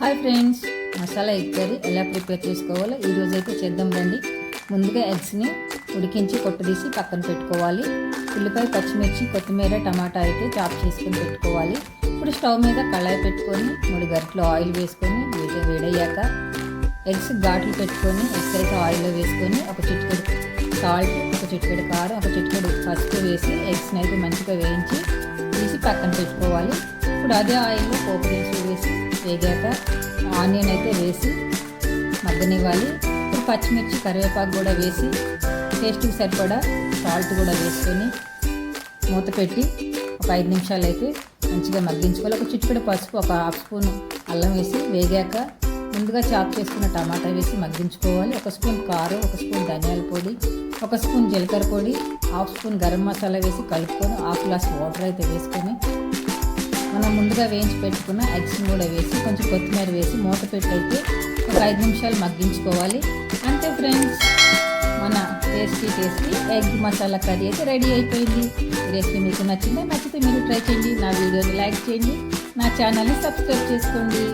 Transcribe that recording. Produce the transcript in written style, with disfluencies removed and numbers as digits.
Hi friends, masala egg curry ఎలా prepare చేసుకోవాలో ఈరోజు అయితే చేద్దాం రండి. ముందుగా ఎగ్స్ని ఉడికించి పొట్టు పక్కన పెట్టుకోవాలి. ఉల్లిపాయ, పచ్చిమిర్చి, కొత్తిమీర, టమాటా అయితే చాప్ చేసుకొని పెట్టుకోవాలి. ఇప్పుడు స్టవ్ మీద కళాయి పెట్టుకొని 3 గరిటెలు ఆయిల్ వేసుకొని వేడయ్యాక ఎగ్స్ ఘాట్లు పెట్టుకొని ఎగ్స్ అయితే ఆయిల్లో వేసుకొని ఒక చిటికెడు సాల్ట్, ఒక చిటికెడు కారం, ఒక చిటికెడు పసుపు వేసి ఎగ్స్ని అయితే మంచిగా వేయించి తీసి పక్కన పెట్టుకోవాలి. ఇప్పుడు అదే ఆయిల్లో పోపు దినుసులు వేసి వేగాక ఆనియన్ అయితే వేసి మగ్గనివ్వాలి. ఇప్పుడు పచ్చిమిర్చి, కరివేపాకు కూడా వేసి టేస్ట్కి సరిపడా సాల్ట్ కూడా వేసుకొని మూత పెట్టి ఒక 5 నిమిషాలు అయితే మంచిగా మగ్గించుకోవాలి. ఒక చిటికెడు పసుపు, ఒక హాఫ్ స్పూన్ అల్లం వేసి వేగాక ముందుగా చాప్ చేసుకున్న టమాటా వేసి మగ్గించుకోవాలి. 1 స్పూన్ కారం, 1 స్పూన్ ధనియాల పొడి, 1 స్పూన్ జీలకర్ర పొడి, హాఫ్ స్పూన్ గరం మసాలా వేసి కలుపుకొని హాఫ్ గ్లాస్ వాటర్ అయితే వేసుకొని మనం ముందుగా వేయించి పెట్టుకున్న ఎగ్స్ని కూడా వేసి కొంచెం కొత్తిమీర వేసి మూత పెట్టి అయితే ఒక 5 నిమిషాలు మగ్గించుకోవాలి. అంతే ఫ్రెండ్స్, మన టేస్టీ ఎగ్ మసాలా కర్రీ అయితే రెడీ అయిపోయింది. ఈ రెసిపీ మీకు నచ్చితే మీరు ట్రై చేయండి. నా వీడియోని లైక్ చేయండి, నా ఛానల్ని సబ్స్క్రైబ్ చేసుకోండి.